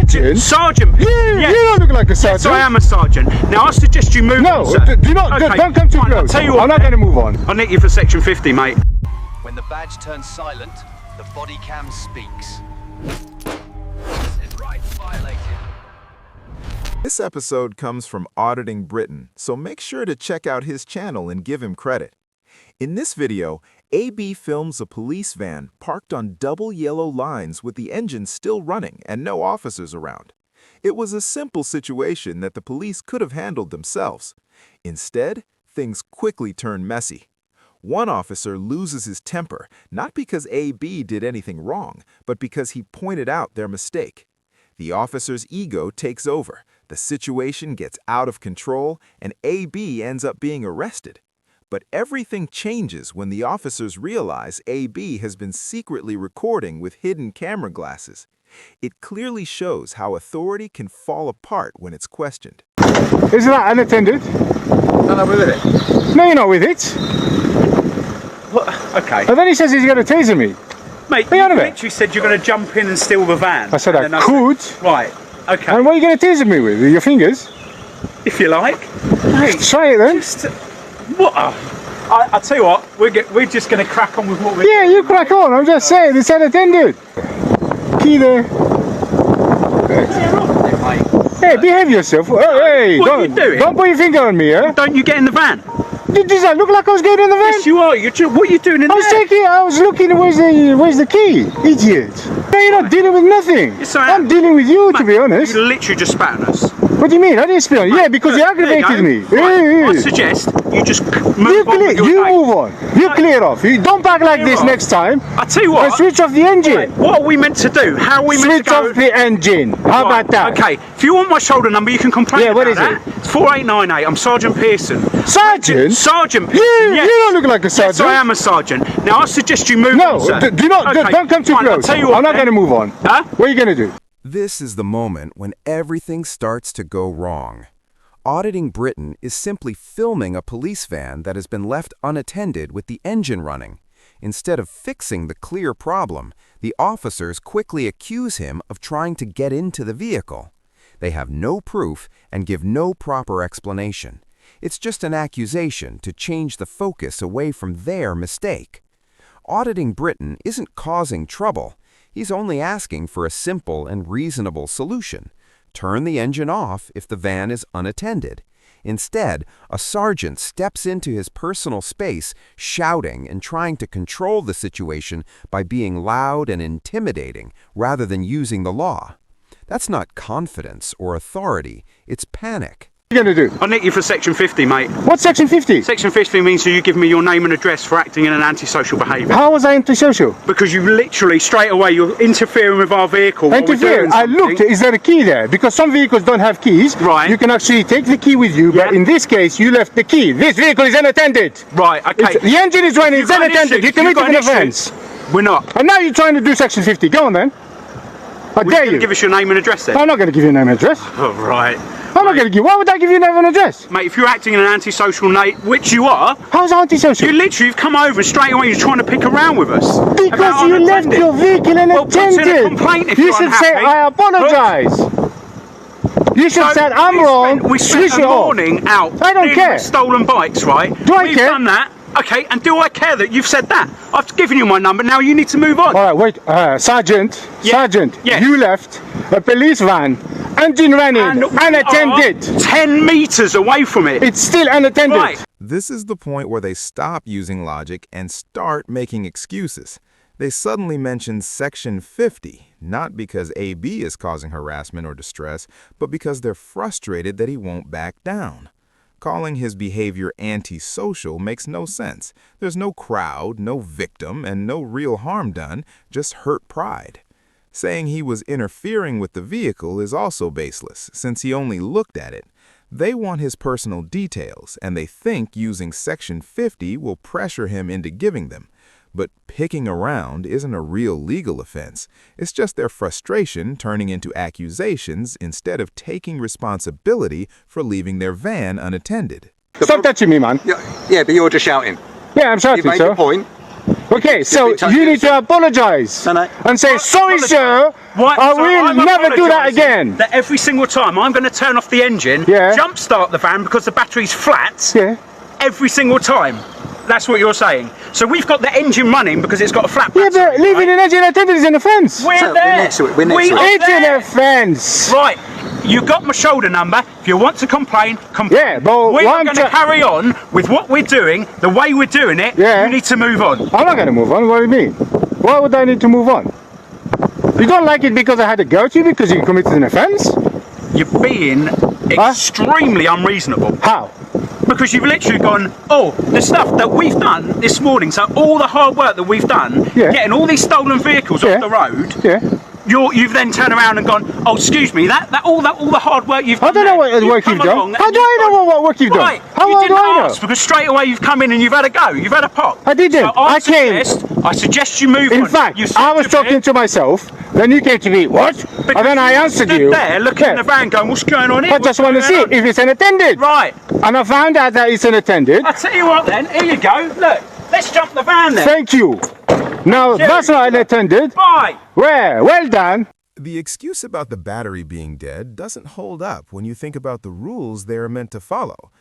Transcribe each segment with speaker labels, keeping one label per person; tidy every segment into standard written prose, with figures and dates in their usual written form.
Speaker 1: Sergeant?
Speaker 2: Sergeant.
Speaker 1: You don't look like a sergeant.
Speaker 2: Yes, I am a sergeant. Now I suggest you move on, sir.
Speaker 1: Do not,
Speaker 2: Okay,
Speaker 1: don't come too
Speaker 2: fine, I'll
Speaker 1: close.
Speaker 2: tell you what,
Speaker 1: I'm not going to move on.
Speaker 2: I'll nick you for section 50, mate.
Speaker 3: When the badge turns silent, the body cam speaks. Rights violated.
Speaker 4: This episode comes from Auditing Britain, so make sure to check out his channel and give him credit. In this video, AB films a police van parked on double yellow lines with the engine still running and no officers around. It was a simple situation that the police could have handled themselves. Instead, things quickly turn messy. One officer loses his temper, not because AB did anything wrong, but because he pointed out their mistake. The officer's ego takes over, the situation gets out of control, and AB ends up being arrested. But everything changes when the officers realize AB has been secretly recording with hidden camera glasses. It clearly shows how authority can fall apart when it's questioned.
Speaker 1: Isn't that unattended?
Speaker 2: No, I'm with it.
Speaker 1: No, you're not with it.
Speaker 2: What? Okay.
Speaker 1: And then he says he's going to taser me.
Speaker 2: Mate, you literally said you're going to jump in and steal the van.
Speaker 1: I said I could.
Speaker 2: Right, okay.
Speaker 1: And what are you going to taser me with? Your fingers?
Speaker 2: If you like. Mate,
Speaker 1: try it then.
Speaker 2: What? I'll tell you what, we're just going to crack on with what we're
Speaker 1: Yeah, you crack on. I'm just saying, it's unattended. Key there. Hey, behave yourself. Hey,
Speaker 2: what are you doing?
Speaker 1: Don't put your finger on me, eh?
Speaker 2: Don't you get in the van?
Speaker 1: Does that look like I was getting in the van?
Speaker 2: Yes, you are. What are you doing in there?
Speaker 1: I was looking, where's the key? Idiot. No, you're not dealing with nothing.
Speaker 2: Yes, I am.
Speaker 1: I'm dealing with you,
Speaker 2: Mate,
Speaker 1: to be honest.
Speaker 2: You literally just spat on us.
Speaker 1: What do you mean? I didn't spit on you. Yeah, because you aggravated me.
Speaker 2: Right. I suggest you just move on with your
Speaker 1: You
Speaker 2: day.
Speaker 1: move on. You clear off. You don't back like this next time.
Speaker 2: I tell you what.
Speaker 1: And switch off the engine.
Speaker 2: Right, what are we meant to do? How are we meant to go?
Speaker 1: Switch off the engine. How about that?
Speaker 2: Okay. If you want my shoulder number, you can complain.
Speaker 1: Yeah, what
Speaker 2: about
Speaker 1: is
Speaker 2: that. It's 4898. I'm Sergeant Pearson.
Speaker 1: Sergeant?
Speaker 2: Sergeant Pearson.
Speaker 1: You don't look like a sergeant.
Speaker 2: Yes, I am a sergeant. Now I suggest you move on, sir.
Speaker 1: No, don't come too
Speaker 2: Fine,
Speaker 1: close.
Speaker 2: I'll tell you what,
Speaker 1: I'm not going to move on.
Speaker 2: Huh?
Speaker 1: What are you going to do?
Speaker 4: This is the moment when everything starts to go wrong. Auditing Britain is simply filming a police van that has been left unattended with the engine running. Instead of fixing the clear problem, the officers quickly accuse him of trying to get into the vehicle. They have no proof and give no proper explanation. It's just an accusation to change the focus away from their mistake. Auditing Britain isn't causing trouble. He's only asking for a simple and reasonable solution. Turn the engine off if the van is unattended. Instead, a sergeant steps into his personal space, shouting and trying to control the situation by being loud and intimidating rather than using the law. That's not confidence or authority, it's panic.
Speaker 1: What are you going to do?
Speaker 2: I'll nick you for section 50, mate.
Speaker 1: What's section 50?
Speaker 2: Section 50 means you give me your name and address for acting in an antisocial behaviour.
Speaker 1: How was I antisocial?
Speaker 2: Because you literally, straight away, you're interfering with our vehicle.
Speaker 1: Interfere. I looked, is there a key there? Because some vehicles don't have keys.
Speaker 2: Right.
Speaker 1: You can actually take the key with you, but in this case, you left the key. This vehicle is unattended.
Speaker 2: Right, okay.
Speaker 1: The engine is running, it's unattended. You committed an offence.
Speaker 2: We're not.
Speaker 1: And now you're trying to do section 50. Go on then. How dare you?
Speaker 2: Give us your name and address then.
Speaker 1: I'm not going to give you a name and address.
Speaker 2: Oh, right.
Speaker 1: I'm not going to give. Why would I give you a name and address?
Speaker 2: Mate, if you're acting in an antisocial which you are.
Speaker 1: How's antisocial?
Speaker 2: You've come over and straight away you're trying to pick around with us.
Speaker 1: Because you left your vehicle unattended.
Speaker 2: Well, put in a complaint if
Speaker 1: you
Speaker 2: you're
Speaker 1: should
Speaker 2: unhappy.
Speaker 1: say, I apologise. You should say, I'm wrong.
Speaker 2: We spent the morning out.
Speaker 1: I don't care.
Speaker 2: With stolen bikes, right?
Speaker 1: Do I
Speaker 2: We've
Speaker 1: care?
Speaker 2: done that. Okay, and do I care that you've said that? I've given you my number, now you need to move on.
Speaker 1: All right, wait, Sergeant, you left a police van, engine running, unattended.
Speaker 2: 10 metres away from it.
Speaker 1: It's still unattended.
Speaker 2: Right.
Speaker 4: This is the point where they stop using logic and start making excuses. They suddenly mention Section 50, not because AB is causing harassment or distress, but because they're frustrated that he won't back down. Calling his behavior antisocial makes no sense. There's no crowd, no victim, and no real harm done, just hurt pride. Saying he was interfering with the vehicle is also baseless, since he only looked at it. They want his personal details, and they think using Section 50 will pressure him into giving them. But picking around isn't a real legal offense. It's just their frustration turning into accusations instead of taking responsibility for leaving their van unattended.
Speaker 1: Stop touching me, man.
Speaker 5: Yeah, but you're just shouting.
Speaker 1: Yeah, I'm shouting,
Speaker 5: You made
Speaker 1: sir.
Speaker 5: your point.
Speaker 1: Okay, so you need to apologize and say, sorry, sir, I will never do that again.
Speaker 2: That every single time I'm going to turn off the engine, jump start the van because the battery's flat, every single time. That's what you're saying. So we've got the engine running because it's got a flat battery.
Speaker 1: Yeah, but leaving an engine attended is an offence.
Speaker 2: We're there.
Speaker 5: We're next to it. We're next to it.
Speaker 1: It's an offence.
Speaker 2: Right. You got my shoulder number. If you want to complain, complain.
Speaker 1: Yeah, but
Speaker 2: we're going to carry on with what we're doing, the way we're doing it.
Speaker 1: Yeah.
Speaker 2: You need to move on.
Speaker 1: I'm not going to move on. What do you mean? Why would I need to move on? You don't like it because I had to go to you because you committed an offence?
Speaker 2: You're being extremely unreasonable.
Speaker 1: How?
Speaker 2: Because you've literally gone, oh, the stuff that we've done this morning, so all the hard work that we've done, getting all these stolen vehicles off the road, you've then turned around and gone, oh, excuse me, all the hard work you've done.
Speaker 1: I don't know what work you've done. How do I know what work you've done?
Speaker 2: Right,
Speaker 1: How
Speaker 2: you didn't
Speaker 1: do I
Speaker 2: ask
Speaker 1: know?
Speaker 2: because straight away you've come in and you've had a go, you've had a pop.
Speaker 1: I didn't.
Speaker 2: So
Speaker 1: I came.
Speaker 2: I suggest you move on.
Speaker 1: In fact,
Speaker 2: You
Speaker 1: I was talking to myself, then you came to me, what?
Speaker 2: Because
Speaker 1: And then I answered you.
Speaker 2: there looking in the van going, what's going on here?
Speaker 1: I just want to see if it's unattended.
Speaker 2: Right.
Speaker 1: And I found out that it's unattended.
Speaker 2: I'll tell you what then, here you go, look, let's jump the van then.
Speaker 1: Thank you. Now, that's not unattended.
Speaker 2: Bye.
Speaker 1: Well done.
Speaker 4: The excuse about the battery being dead doesn't hold up when you think about the rules they are meant to follow.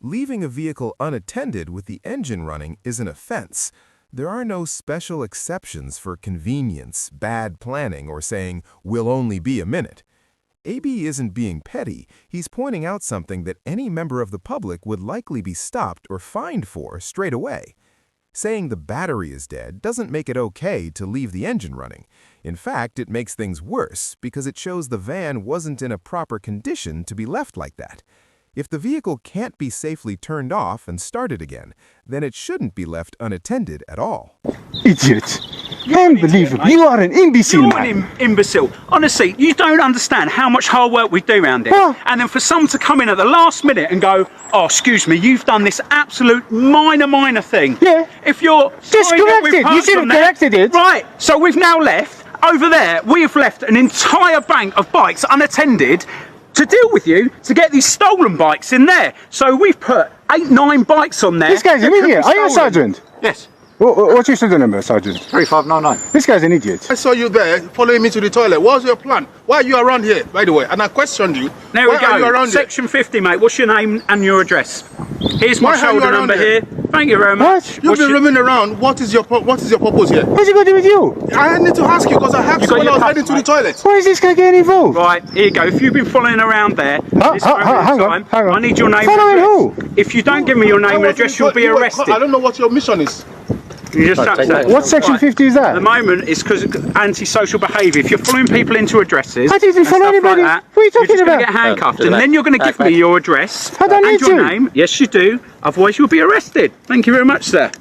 Speaker 4: Leaving a vehicle unattended with the engine running is an offense. There are no special exceptions for convenience, bad planning, or saying, "we'll only be a minute." AB isn't being petty. He's pointing out something that any member of the public would likely be stopped or fined for straight away. Saying the battery is dead doesn't make it okay to leave the engine running. In fact, it makes things worse because it shows the van wasn't in a proper condition to be left like that. If the vehicle can't be safely turned off and started again, then it shouldn't be left unattended at all.
Speaker 1: Idiot. Unbelievable. You are an imbecile,
Speaker 2: You're
Speaker 1: man.
Speaker 2: an imbecile. Honestly, you don't understand how much hard work we do around here. And then for someone to come in at the last minute and go, oh, excuse me, you've done this absolute minor thing.
Speaker 1: Yeah.
Speaker 2: If you're
Speaker 1: Just
Speaker 2: sorry that
Speaker 1: correct
Speaker 2: we've
Speaker 1: it. You
Speaker 2: parked
Speaker 1: should have
Speaker 2: on there-
Speaker 1: corrected it.
Speaker 2: Right. So we've now left, over there, we have left an entire bank of bikes unattended to deal with you to get these stolen bikes in there. So we've put 8, 9 bikes on there.
Speaker 1: This guy's an
Speaker 2: that could be
Speaker 1: idiot. Are you a
Speaker 2: stolen.
Speaker 1: sergeant?
Speaker 2: Yes.
Speaker 1: What's your student number, sergeant?
Speaker 5: 3599.
Speaker 1: This guy's an idiot.
Speaker 6: I saw you there following me to the toilet. What's your plan? Why are you around here, by the way? And I questioned you.
Speaker 2: There
Speaker 6: Why
Speaker 2: we go.
Speaker 6: Are you around
Speaker 2: Section 50, mate. What's your name and your address? Here's my
Speaker 6: Why are you
Speaker 2: shoulder
Speaker 6: around
Speaker 2: number
Speaker 6: here?
Speaker 2: here. Thank you very much.
Speaker 1: What?
Speaker 6: here? You've been roaming around. What is your purpose here?
Speaker 1: What's he got to do with you?
Speaker 6: I need to ask you because I have
Speaker 2: You
Speaker 6: to
Speaker 2: got
Speaker 6: when I
Speaker 2: your
Speaker 6: was
Speaker 2: pass,
Speaker 6: heading to the
Speaker 2: mate?
Speaker 6: toilet.
Speaker 1: Why is this guy getting involved?
Speaker 2: Right, here you go. If you've been following around there, this
Speaker 1: hang
Speaker 2: time,
Speaker 1: on.
Speaker 2: I need your name
Speaker 1: Following
Speaker 2: and address.
Speaker 1: who?
Speaker 2: If you don't give me your name and address, you'll be arrested.
Speaker 6: I don't know what your mission is.
Speaker 2: You just touch that.
Speaker 1: What section 50 is that?
Speaker 2: At the moment, it's because of antisocial behaviour. If you're following people into addresses,
Speaker 1: I didn't
Speaker 2: and
Speaker 1: follow
Speaker 2: stuff
Speaker 1: anybody.
Speaker 2: Like that,
Speaker 1: What are you talking
Speaker 2: you're just
Speaker 1: about?
Speaker 2: Going to get handcuffed,
Speaker 5: do
Speaker 2: and
Speaker 5: that.
Speaker 2: then you're going to give me your address
Speaker 1: I don't
Speaker 2: and
Speaker 1: need
Speaker 2: your
Speaker 1: to.
Speaker 2: name. Yes, you do. Otherwise, you'll be arrested. Thank you very much, sir.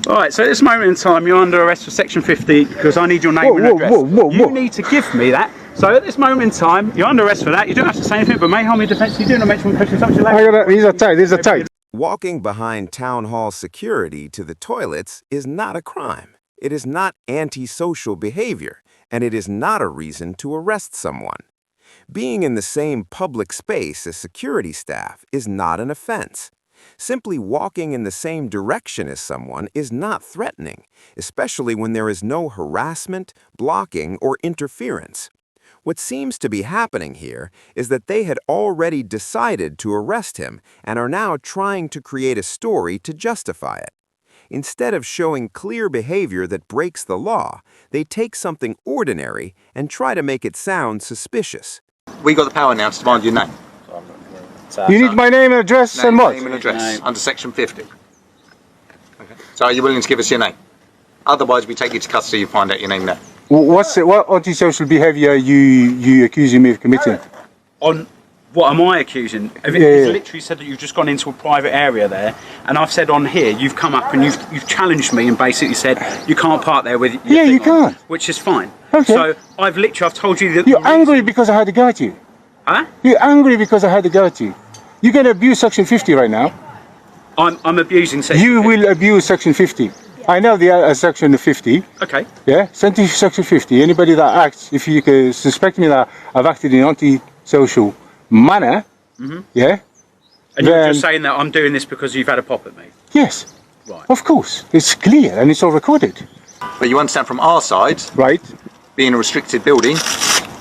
Speaker 2: All right. So at this moment in time, you're under arrest for Section 50 because I need your name and address. You need to give me that. So at this moment in time, you're under arrest for that. You don't have to say anything, but may harm your defence. You do not mention questions.
Speaker 1: These are tight. These are tight.
Speaker 4: Walking behind town hall security to the toilets is not a crime. It is not antisocial behavior, and it is not a reason to arrest someone. Being in the same public space as security staff is not an offense. Simply walking in the same direction as someone is not threatening, especially when there is no harassment, blocking, or interference. What seems to be happening here is that they had already decided to arrest him and are now trying to create a story to justify it. Instead of showing clear behavior that breaks the law, they take something ordinary and try to make it sound suspicious.
Speaker 5: We got the power now to demand your name.
Speaker 1: You need my name and address and what?
Speaker 5: Name and address under Section 50. Okay. So are you willing to give us your name? Otherwise, we take you to custody and find out your name now.
Speaker 1: What antisocial behaviour are you accusing me of committing?
Speaker 2: On what am I accusing? It's literally said that you've just gone into a private area there, and I've said on here you've come up and you've challenged me and basically said you can't park there with your
Speaker 1: Yeah,
Speaker 2: thing
Speaker 1: you
Speaker 2: on,
Speaker 1: can't.
Speaker 2: which is fine.
Speaker 1: Okay.
Speaker 2: So I've told you that
Speaker 1: You're angry because I had to go at you.
Speaker 2: Huh?
Speaker 1: You're angry because I had to go at you. You're going to abuse Section 50 right now.
Speaker 2: I'm abusing Section
Speaker 1: You
Speaker 2: 50.
Speaker 1: will abuse Section 50. I know the Section 50.
Speaker 2: Okay.
Speaker 1: Yeah, Section 50. Anybody that acts, if you can suspect me that I've acted in an anti-social manner, yeah.
Speaker 2: And you're just saying that I'm doing this because you've had a pop at me.
Speaker 1: Yes.
Speaker 2: Right.
Speaker 1: Of course, it's clear and it's all recorded.
Speaker 5: But you understand from our side,
Speaker 1: Right?
Speaker 5: being a restricted building,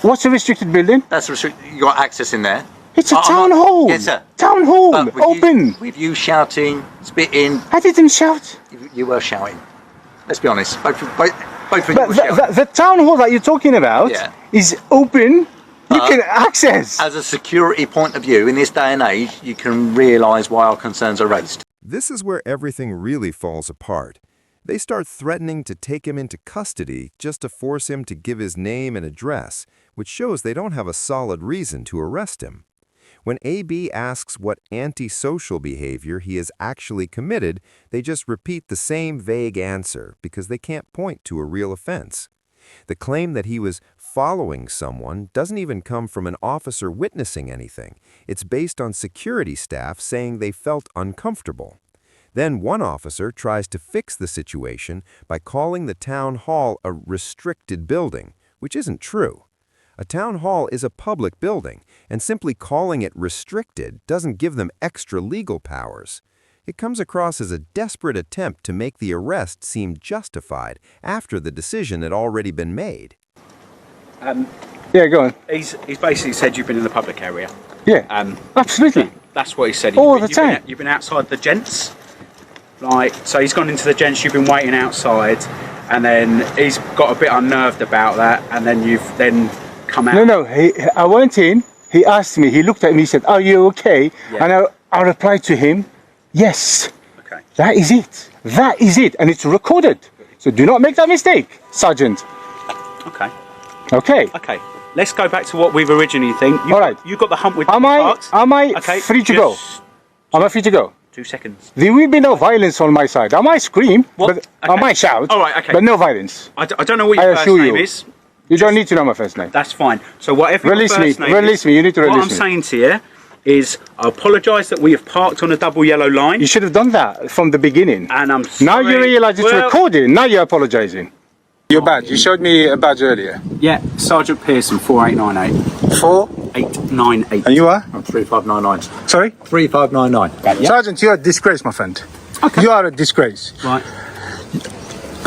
Speaker 1: What's a restricted building?
Speaker 5: that's restricted. You got access in there.
Speaker 1: It's a
Speaker 5: I'm
Speaker 1: town
Speaker 5: not-
Speaker 1: hall.
Speaker 5: Yes, sir.
Speaker 1: Town hall,
Speaker 5: But with
Speaker 1: open.
Speaker 5: You, with you shouting, spitting,
Speaker 1: I didn't shout.
Speaker 5: you were shouting. Let's be honest. Both of you
Speaker 1: But
Speaker 5: were shouting.
Speaker 1: the town hall that you're talking about
Speaker 5: Yeah.
Speaker 1: is open. You can access.
Speaker 5: As a security point of view, in this day and age, you can realise why our concerns are raised.
Speaker 4: This is where everything really falls apart. They start threatening to take him into custody just to force him to give his name and address, which shows they don't have a solid reason to arrest him. When AB asks what antisocial behavior he has actually committed, they just repeat the same vague answer because they can't point to a real offense. The claim that he was following someone doesn't even come from an officer witnessing anything. It's based on security staff saying they felt uncomfortable. Then one officer tries to fix the situation by calling the town hall a restricted building, which isn't true. A town hall is a public building, and simply calling it restricted doesn't give them extra legal powers. It comes across as a desperate attempt to make the arrest seem justified after the decision had already been made.
Speaker 1: Yeah, go on.
Speaker 2: He's basically said you've been in the public area.
Speaker 1: Yeah, absolutely.
Speaker 2: That's what he said.
Speaker 1: All the time.
Speaker 2: You've been outside the gents. Like, so he's gone into the gents, you've been waiting outside, and then he's got a bit unnerved about that, and then you've then come out.
Speaker 1: No, I went in, he asked me, he looked at me, he said, are you okay?
Speaker 2: Yeah.
Speaker 1: And I replied to him, yes.
Speaker 2: Okay.
Speaker 1: That is it. That is it. And it's recorded. So do not make that mistake, Sergeant.
Speaker 2: Okay.
Speaker 1: Okay.
Speaker 2: Okay. Let's go back to what we've originally think.
Speaker 1: All right.
Speaker 2: You got the hump with
Speaker 1: Am I
Speaker 2: parts. Okay,
Speaker 1: free to go?
Speaker 2: just
Speaker 1: Am I free to go?
Speaker 2: 2 seconds.
Speaker 1: There will be no violence on my side. I might scream,
Speaker 2: What?
Speaker 1: but I
Speaker 2: Okay.
Speaker 1: might shout,
Speaker 2: All right, okay.
Speaker 1: but no violence.
Speaker 2: I don't know what
Speaker 1: I
Speaker 2: your first
Speaker 1: assure
Speaker 2: name
Speaker 1: you.
Speaker 2: is.
Speaker 1: You don't need to know my first name.
Speaker 2: That's fine. So whatever
Speaker 1: Release
Speaker 2: your
Speaker 1: me.
Speaker 2: first name
Speaker 1: Release
Speaker 2: is,
Speaker 1: me. You need to
Speaker 2: what
Speaker 1: release
Speaker 2: I'm
Speaker 1: me.
Speaker 2: saying to you is, I apologise that we have parked on a double yellow line,
Speaker 1: You should have done that from the beginning.
Speaker 2: and I'm
Speaker 1: Now
Speaker 2: sorry.
Speaker 1: you realise it's
Speaker 2: Well,
Speaker 1: recording. Now you're apologising. Your badge. You showed me a badge earlier.
Speaker 2: Yeah, Sergeant Pearson, 4898.
Speaker 1: 4.
Speaker 2: 898.
Speaker 1: And you are?
Speaker 5: 3599.
Speaker 1: Sorry?
Speaker 5: 3599.
Speaker 2: Yeah.
Speaker 1: Sergeant, you're a disgrace, my friend.
Speaker 2: Okay.
Speaker 1: You are a disgrace.
Speaker 2: Right.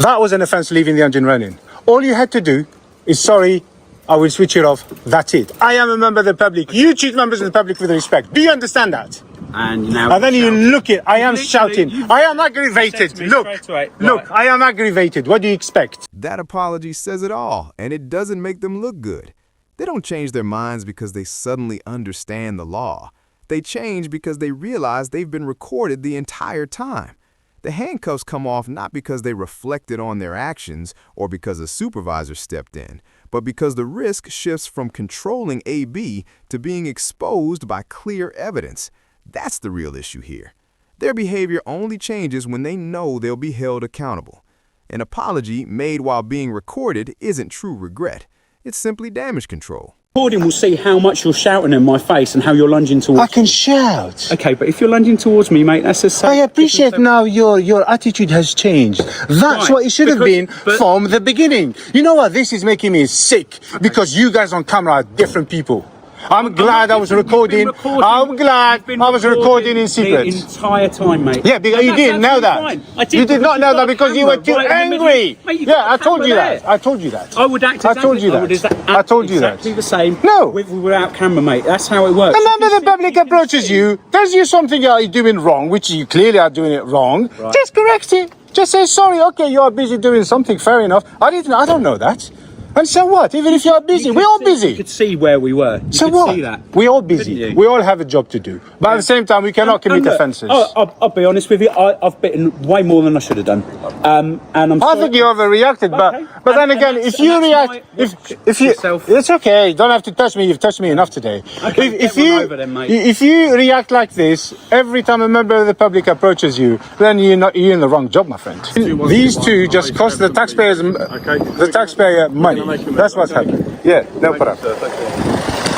Speaker 1: That was an offence leaving the engine running. All you had to do is, sorry, I will switch it off. That's it. I am a member of the public. You treat members of the public with respect. Do you understand that?
Speaker 2: And now.
Speaker 1: And then you look it. I am
Speaker 2: Literally,
Speaker 1: shouting.
Speaker 2: you-
Speaker 1: I am
Speaker 2: you said
Speaker 1: aggravated.
Speaker 2: to me
Speaker 1: Look.
Speaker 2: straight away,
Speaker 1: Look,
Speaker 2: right.
Speaker 1: I am aggravated. What do you expect?
Speaker 4: That apology says it all, and it doesn't make them look good. They don't change their minds because they suddenly understand the law. They change because they realize they've been recorded the entire time. The handcuffs come off not because they reflected on their actions or because a supervisor stepped in, but because the risk shifts from controlling AB to being exposed by clear evidence. That's the real issue here. Their behavior only changes when they know they'll be held accountable. An apology made while being recorded isn't true regret. It's simply damage control.
Speaker 2: Recording will see how much you're shouting in my face and how you're lunging towards
Speaker 1: I can shout.
Speaker 2: Okay, but if you're lunging towards me, mate, that's a
Speaker 1: I appreciate now your attitude has changed. That's
Speaker 2: Right,
Speaker 1: what it should have been
Speaker 2: because- but-
Speaker 1: from the beginning. You know what? This is making me sick because you guys on camera are different people. I'm glad I was recording. I'm glad I was recording in secret.
Speaker 2: the entire time, mate.
Speaker 1: Yeah, because you
Speaker 2: That's
Speaker 1: didn't know that.
Speaker 2: absolutely fine. I did
Speaker 1: You did
Speaker 2: because
Speaker 1: not
Speaker 2: you've
Speaker 1: know
Speaker 2: got
Speaker 1: that
Speaker 2: a
Speaker 1: because you were
Speaker 2: camera
Speaker 1: too
Speaker 2: right in the middle.
Speaker 1: angry.
Speaker 2: Mate, you've
Speaker 1: Yeah,
Speaker 2: got
Speaker 1: I
Speaker 2: a
Speaker 1: told you
Speaker 2: camera
Speaker 1: that.
Speaker 2: there.
Speaker 1: I told you that.
Speaker 2: I would act
Speaker 1: I told you
Speaker 2: exactly
Speaker 1: that. I told you that.
Speaker 2: exactly the same.
Speaker 1: No.
Speaker 2: With or without camera, mate. That's how it works.
Speaker 1: A member of the
Speaker 2: You can
Speaker 1: public
Speaker 2: see- you can
Speaker 1: approaches
Speaker 2: see.
Speaker 1: you, tells you something you're doing wrong, which you clearly are doing it wrong.
Speaker 2: Right.
Speaker 1: Just correct it. Just say sorry. Okay, you are busy doing something. Fair enough. I don't know that. And so what? Even if you are busy, we're all
Speaker 2: You
Speaker 1: busy.
Speaker 2: could see where we were. You
Speaker 1: So
Speaker 2: could
Speaker 1: what?
Speaker 2: see that.
Speaker 1: We're all busy.
Speaker 2: Couldn't you?
Speaker 1: We all have a job to do. But at the same time, we cannot commit
Speaker 2: look,
Speaker 1: offences.
Speaker 2: I'll be honest with you. I've bitten way more than I should have done. And I'm.
Speaker 1: I think you overreacted,
Speaker 2: Okay.
Speaker 1: but then
Speaker 2: And
Speaker 1: again,
Speaker 2: that's-
Speaker 1: if you
Speaker 2: and that's
Speaker 1: react,
Speaker 2: my-
Speaker 1: if you,
Speaker 2: yourself.
Speaker 1: it's okay. You don't have to touch me. You've touched me enough today.
Speaker 2: Okay,
Speaker 1: if
Speaker 2: get one
Speaker 1: you,
Speaker 2: over then, mate.
Speaker 1: if you react like this every time a member of the public approaches you, then you're in the wrong job, my friend. These two just cost the taxpayers, the taxpayer money. That's what's happening. Yeah, no problem.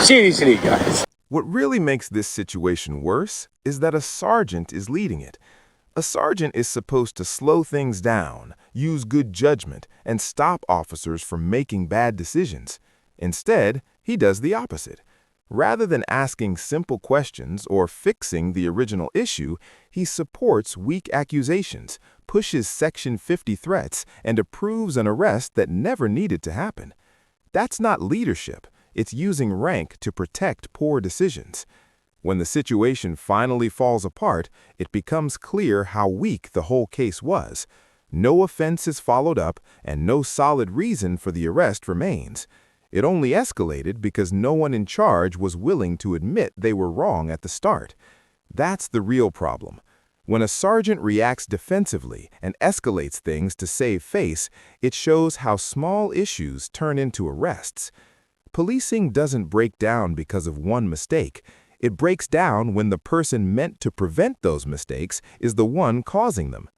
Speaker 1: Seriously, guys.
Speaker 4: What really makes this situation worse is that a sergeant is leading it. A sergeant is supposed to slow things down, use good judgment, and stop officers from making bad decisions. Instead, he does the opposite. Rather than asking simple questions or fixing the original issue, he supports weak accusations, pushes Section 50 threats, and approves an arrest that never needed to happen. That's not leadership. It's using rank to protect poor decisions. When the situation finally falls apart, it becomes clear how weak the whole case was. No offense is followed up, and no solid reason for the arrest remains. It only escalated because no one in charge was willing to admit they were wrong at the start. That's the real problem. When a sergeant reacts defensively and escalates things to save face, it shows how small issues turn into arrests. Policing doesn't break down because of one mistake. It breaks down when the person meant to prevent those mistakes is the one causing them.